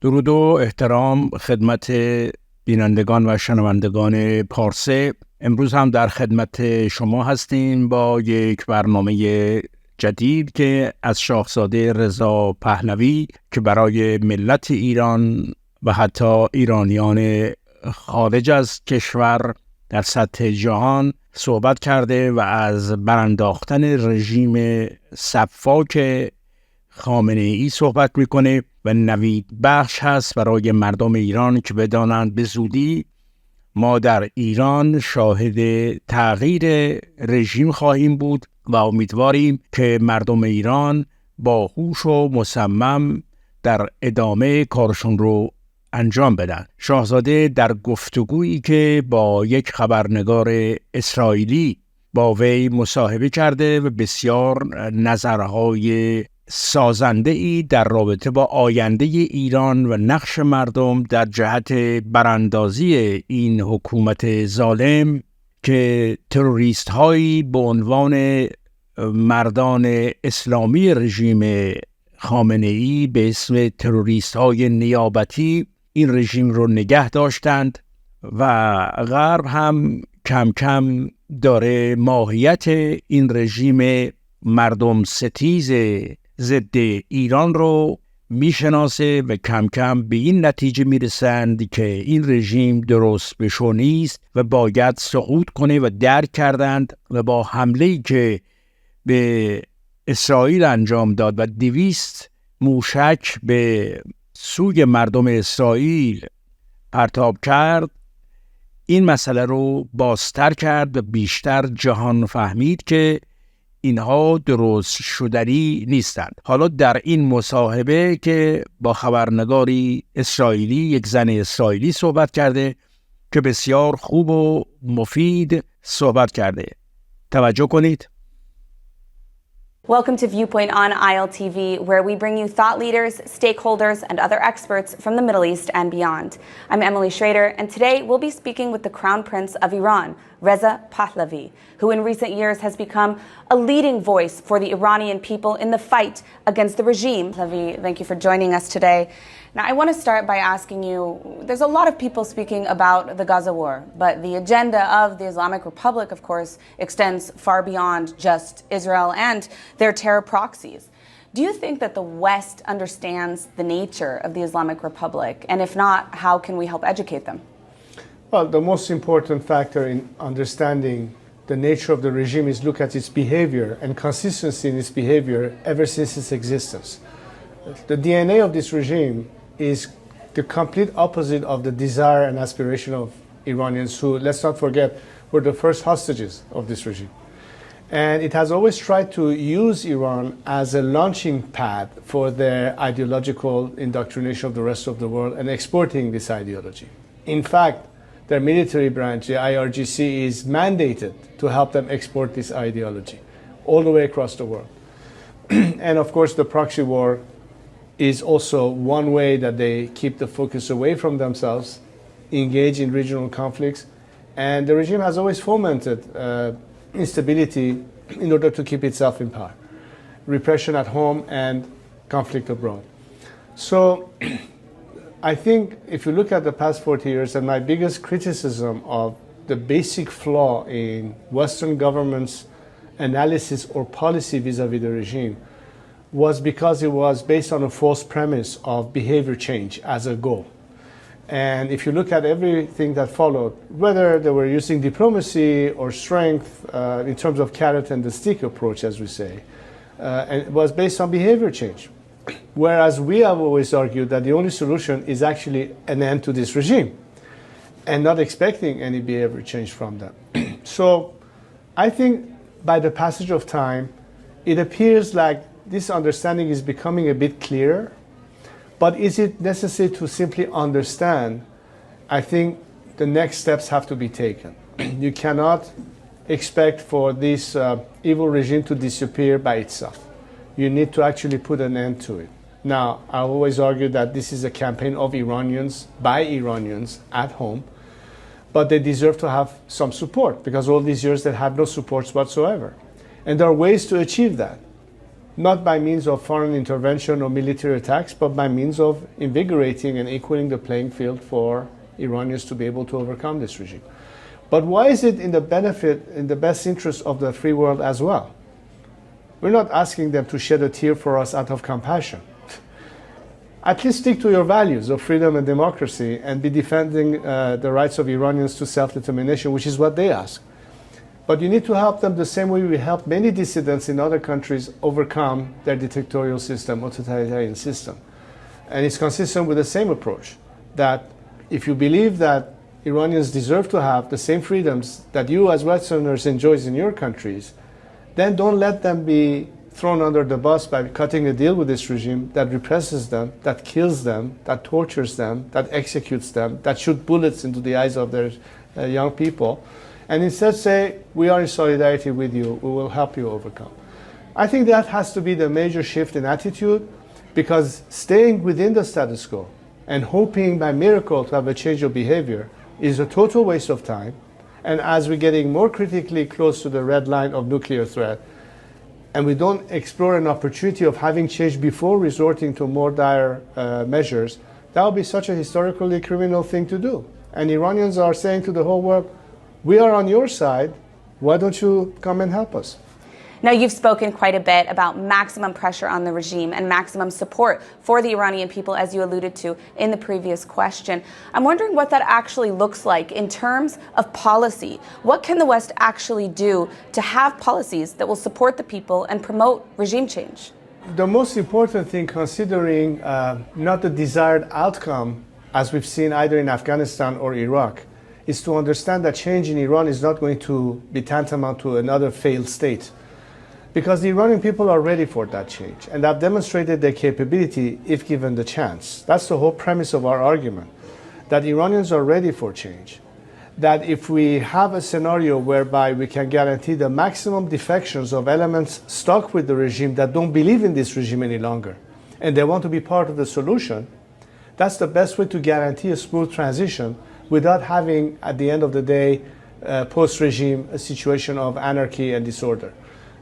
درود و احترام خدمت بینندگان و شنوندگان پارسه. امروز هم در خدمت شما هستیم با یک برنامه جدید که از شاهزاده رضا پهلوی که برای ملت ایران و حتی ایرانیان خارج از کشور در سطح جهان صحبت کرده و از برانداختن رژیم سفاک خامنه ای صحبت میکنه و نوید بخش هست برای مردم ایران که بدانند به زودی ما در ایران شاهد تغییر رژیم خواهیم بود و امیدواریم که مردم ایران با هوش و مصمم در ادامه کارشون رو انجام بدن. شاهزاده در گفتگویی که با یک خبرنگار اسرائیلی با وی مصاحبه کرده و بسیار نظرهای سازنده‌ای در رابطه با آینده ایران و نقش مردم در جهت براندازی این حکومت ظالم که تروریست هایی به عنوان مردان اسلامی رژیم خامنه ای به اسم تروریست های نیابتی این رژیم رو نگه داشتند و غرب هم کم کم داره ماهیت این رژیم مردم ستیز ضد ایران رو میشناسه و کم کم به این نتیجه میرسند که این رژیم درست بشو نیست و باید سقوط کنه و درک کردند و با حمله‌ای که به اسرائیل انجام داد و 200 موشک به سوی مردم اسرائیل پرتاب کرد این مسئله رو بازتر کرد و بیشتر جهان فهمید که اینها درست شدنی نیستند. حالا در این مصاحبه که با خبرنگاری اسرائیلی یک زن اسرائیلی صحبت کرده که بسیار خوب و مفید صحبت کرده. توجه کنید. Welcome to Viewpoint on ILTV, where we bring you thought leaders, stakeholders, and other experts from the Middle East and beyond. I'm Emily Schrader, and today we'll be speaking with the Crown Prince of Iran, Reza Pahlavi, who in recent years has become a leading voice for the Iranian people in the fight against the regime. Pahlavi, thank you for joining us today. Now, I want to start by asking you, there's a lot of people speaking about the Gaza war, but the agenda of the Islamic Republic, of course, extends far beyond just Israel and their terror proxies. Do you think that the West understands the nature of the Islamic Republic? And if not, how can we help educate them? Well, the most important factor in understanding the nature of the regime is look at its behavior and consistency in its behavior ever since its existence. The DNA of this regime is the complete opposite of the desire and aspiration of Iranians who, let's not forget, were the first hostages of this regime. And it has always tried to use Iran as a launching pad for their ideological indoctrination of the rest of the world and exporting this ideology. In fact, their military branch, the IRGC, is mandated to help them export this ideology all the way across the world. And of course, the proxy war is also one way that they keep the focus away from themselves, engage in regional conflicts, and the regime has always fomented instability in order to keep itself in power, repression at home and conflict abroad. So I think if you look at the past 40 years, and my biggest criticism of the basic flaw in Western governments' analysis or policy vis-a-vis the regime was because it was based on a false premise of behavior change as a goal. And if you look at everything that followed, whether they were using diplomacy or strength in terms of carrot and the stick approach, as we say, and it was based on behavior change. Whereas we have always argued that the only solution is actually an end to this regime and not expecting any behavior change from them. So I think by the passage of time, it appears like this understanding is becoming a bit clearer. But is it necessary to simply understand? I think the next steps have to be taken. You cannot expect for this evil regime to disappear by itself. You need to actually put an end to it. Now, I always argue that this is a campaign of Iranians, by Iranians at home, but they deserve to have some support because all these years they had no supports whatsoever. And there are ways to achieve that. not by means of foreign intervention or military attacks, but by means of invigorating and equaling the playing field for Iranians to be able to overcome this regime. But why is it in the best interest of the free world as well? We're not asking them to shed a tear for us out of compassion. At least stick to your values of freedom and democracy and be defending the rights of Iranians to self-determination, which is what they ask. But you need to help them the same way we help many dissidents in other countries overcome their dictatorial system, authoritarian system. And it's consistent with the same approach, that if you believe that Iranians deserve to have the same freedoms that you as Westerners enjoys in your countries, then don't let them be thrown under the bus by cutting a deal with this regime that represses them, that kills them, that tortures them, that executes them, that shoots bullets into the eyes of their young people, and instead say, we are in solidarity with you, we will help you overcome. I think that has to be the major shift in attitude, because staying within the status quo and hoping by miracle to have a change of behavior is a total waste of time. And as we're getting more critically close to the red line of nuclear threat, and we don't explore an opportunity of having change before resorting to more dire measures, that would be such a historically criminal thing to do. And Iranians are saying to the whole world, we are on your side, why don't you come and help us? Now, you've spoken quite a bit about maximum pressure on the regime and maximum support for the Iranian people, as you alluded to in the previous question. I'm wondering what that actually looks like in terms of policy. What can the West actually do to have policies that will support the people and promote regime change? The most important thing, considering not the desired outcome, as we've seen either in Afghanistan or Iraq, is to understand that change in Iran is not going to be tantamount to another failed state. Because the Iranian people are ready for that change, and have demonstrated their capability if given the chance. That's the whole premise of our argument, that Iranians are ready for change. That if we have a scenario whereby we can guarantee the maximum defections of elements stuck with the regime that don't believe in this regime any longer, and they want to be part of the solution, that's the best way to guarantee a smooth transition without having, at the end of the day, post-regime, a situation of anarchy and disorder.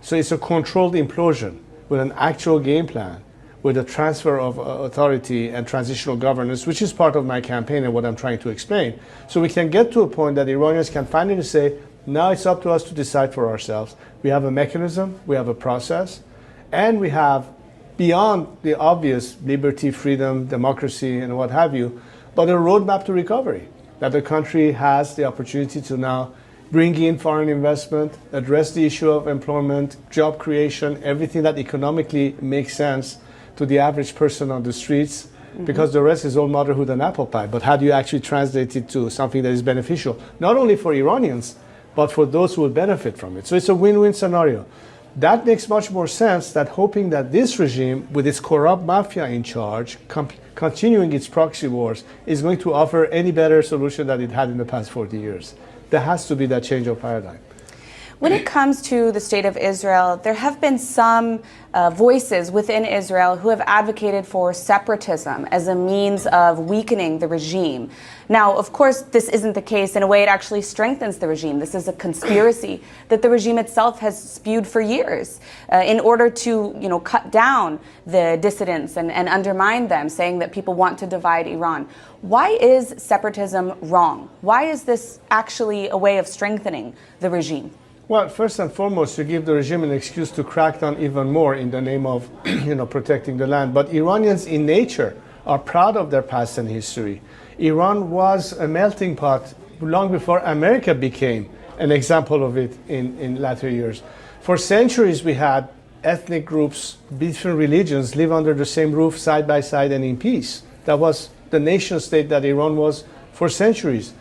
So it's a controlled implosion with an actual game plan, with a transfer of authority and transitional governance, which is part of my campaign and what I'm trying to explain. So we can get to a point that Iranians can finally say, now it's up to us to decide for ourselves. We have a mechanism, we have a process, and we have, beyond the obvious liberty, freedom, democracy, and what have you, but a roadmap to recovery, that the country has the opportunity to now bring in foreign investment, address the issue of employment, job creation, everything that economically makes sense to the average person on the streets, because the rest is all motherhood and apple pie. But how do you actually translate it to something that is beneficial, not only for Iranians, but for those who will benefit from it? So it's a win-win scenario. That makes much more sense than hoping that this regime, with its corrupt mafia in charge, continuing its proxy wars, is going to offer any better solution than it had in the past 40 years. There has to be that change of paradigm. When it comes to the state of Israel, there have been some voices within Israel who have advocated for separatism as a means of weakening the regime. Now, of course, this isn't the case. In a way, it actually strengthens the regime. This is a conspiracy that the regime itself has spewed for years in order to, cut down the dissidents and undermine them, saying that people want to divide Iran. Why is separatism wrong? Why is this actually a way of strengthening the regime? Well, first and foremost, to give the regime an excuse to crack down even more in the name of, protecting the land. But Iranians in nature are proud of their past and history. Iran was a melting pot long before America became an example of it in latter years. For centuries, we had ethnic groups, different religions live under the same roof side by side and in peace. That was the nation state that Iran was for centuries.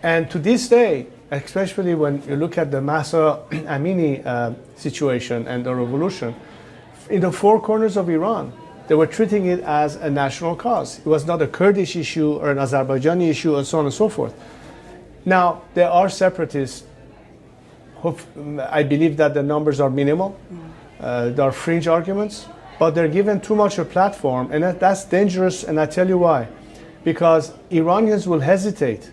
And to this day, especially when you look at the Mahsa Amini situation and the revolution, in the four corners of Iran, they were treating it as a national cause. It was not a Kurdish issue or an Azerbaijani issue and so on and so forth. Now, there are separatists. I believe that the numbers are minimal. There are fringe arguments, but they're given too much a platform, and that's dangerous, and I tell you why. Because Iranians will hesitate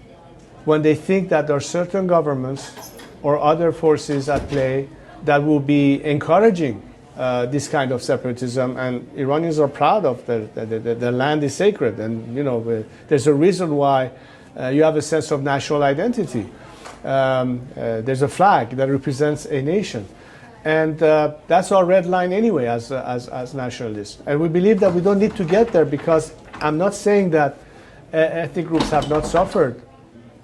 when they think that there are certain governments or other forces at play that will be encouraging this kind of separatism, and Iranians are proud of the land is sacred, and there's a reason why you have a sense of national identity. There's a flag that represents a nation, and that's our red line anyway as nationalists. And we believe that we don't need to get there, because I'm not saying that ethnic groups have not suffered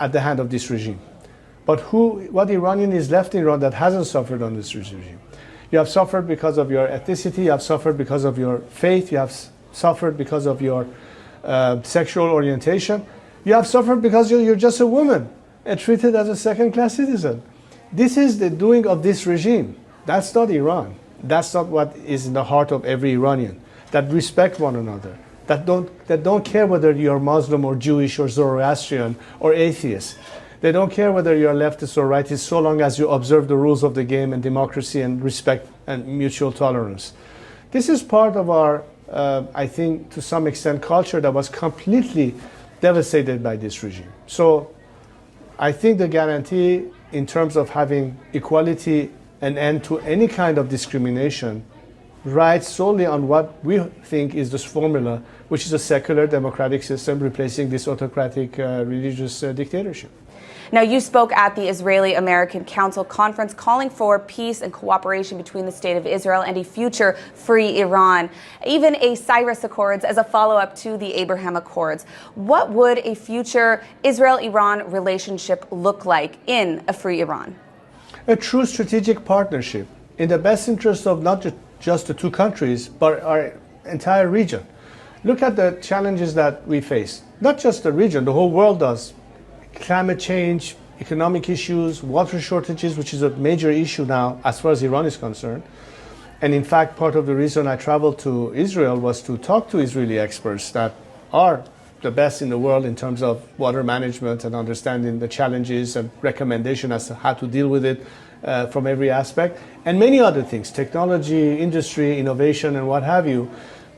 at the hand of this regime, but what Iranian is left in Iran that hasn't suffered on this regime? You have suffered because of your ethnicity, you have suffered because of your faith, you have suffered because of your sexual orientation, you have suffered because you're just a woman and treated as a second-class citizen. This is the doing of this regime. That's not Iran. That's not what is in the heart of every Iranian, that respect one another, that don't care whether you're Muslim or Jewish or Zoroastrian or atheist. They don't care whether you're leftist or rightist, so long as you observe the rules of the game and democracy and respect and mutual tolerance. This is part of our, I think, to some extent, culture that was completely devastated by this regime. So I think the guarantee in terms of having equality and end to any kind of discrimination rides solely on what we think is this formula, which is a secular democratic system replacing this autocratic religious dictatorship. Now, you spoke at the Israeli-American Council conference calling for peace and cooperation between the State of Israel and a future free Iran, even a Cyrus Accords as a follow-up to the Abraham Accords. What would a future Israel-Iran relationship look like in a free Iran? A true strategic partnership in the best interest of not just the two countries, but our entire region. Look at the challenges that we face. Not just the region, the whole world does. Climate change, economic issues, water shortages, which is a major issue now as far as Iran is concerned. And in fact, part of the reason I traveled to Israel was to talk to Israeli experts that are the best in the world in terms of water management and understanding the challenges and recommendation as to how to deal with it from every aspect, and many other things, technology, industry, innovation, and what have you.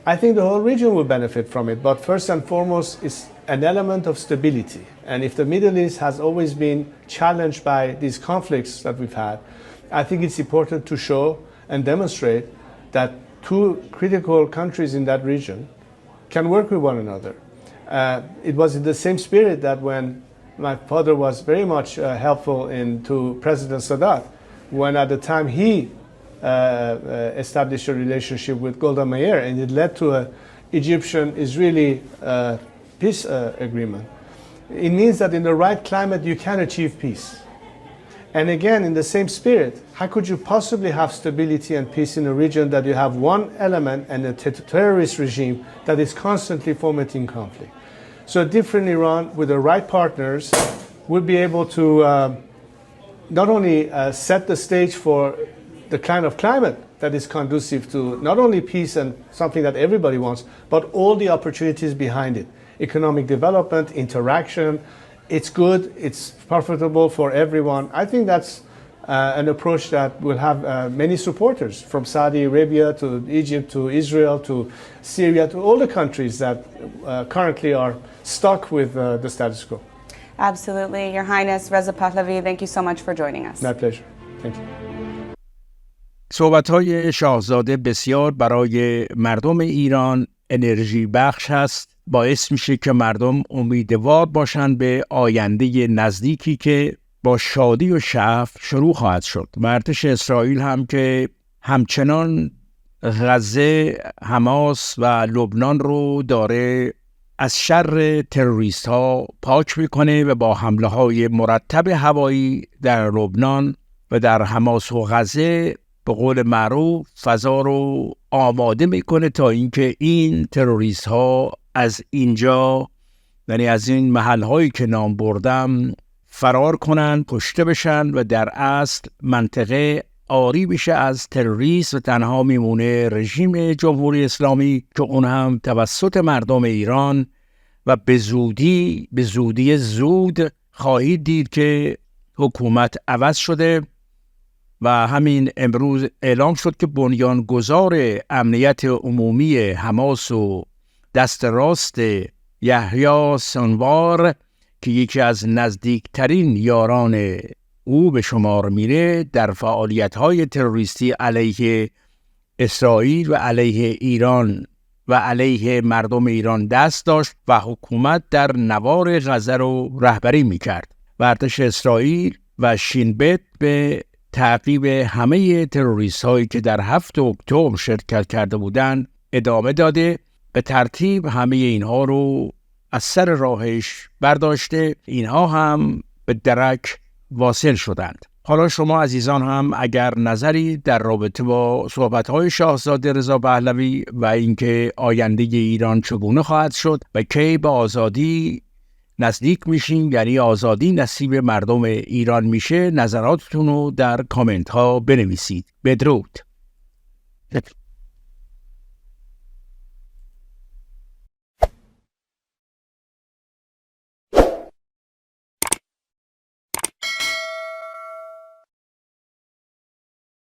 I think the whole region will benefit from it, but first and foremost is an element of stability. And if the Middle East has always been challenged by these conflicts that we've had, I think it's important to show and demonstrate that two critical countries in that region can work with one another. It was in the same spirit that when my father was very much helpful to President Sadat, when at the time he established a relationship with Golda Meir, and it led to an Egyptian-Israeli peace agreement. It means that in the right climate you can achieve peace. And again, in the same spirit, how could you possibly have stability and peace in a region that you have one element and a terrorist regime that is constantly fomenting conflict? So a different Iran with the right partners would be able to not only set the stage for the kind of climate that is conducive to not only peace and something that everybody wants, but all the opportunities behind it. Economic development, interaction, it's good, it's profitable for everyone. I think that's an approach that will have many supporters, from Saudi Arabia to Egypt to Israel to Syria to all the countries that currently are stuck with the status quo. Absolutely. Your Highness, Reza Pahlavi, thank you so much for joining us. My pleasure. Thank you. صحبت‌های شاهزاده بسیار برای مردم ایران انرژی بخش هست، باعث میشه که مردم امیدوار باشند به آینده نزدیکی که با شادی و شعف شروع خواهد شد. و ارتش اسرائیل هم که همچنان غزه، حماس و لبنان رو داره از شر تروریست ها پاک میکنه و با حمله های مرتب هوایی در لبنان و در حماس و غزه به قول معروف فضا رو آماده میکنه تا اینکه این تروریست ها از اینجا، یعنی از این محل هایی که نام بردم، فرار کنن، کشته بشن و در اصل منطقه آری بشه از تروریست و تنها میمونه رژیم جمهوری اسلامی که اون هم توسط مردم ایران و به زودی زود خواهید دید که حکومت عوض شده. و همین امروز اعلام شد که بنیانگذار امنیت عمومی حماس و دست راست یحیی سنوار که یکی از نزدیکترین یاران او به شمار میره، در فعالیت‌های تروریستی علیه اسرائیل و علیه ایران و علیه مردم ایران دست داشت و حکومت در نوار غزه رو رهبری میکرد و ارتش اسرائیل و شینبت به تعقیب همه تروریست هایی که در 7 اکتبر شرکت کرده بودند ادامه داده، به ترتیب همه اینها رو از سر راهش برداشته، اینها هم به درک واصل شدند. حالا شما عزیزان هم اگر نظری در رابطه با صحبت‌های شاهزاده رضا پهلوی و اینکه آینده ایران چگونه خواهد شد و کی به آزادی نزدیک میشیم، یعنی آزادی نصیب مردم ایران میشه، نظراتتون رو در کامنت ها بنویسید. بدرود.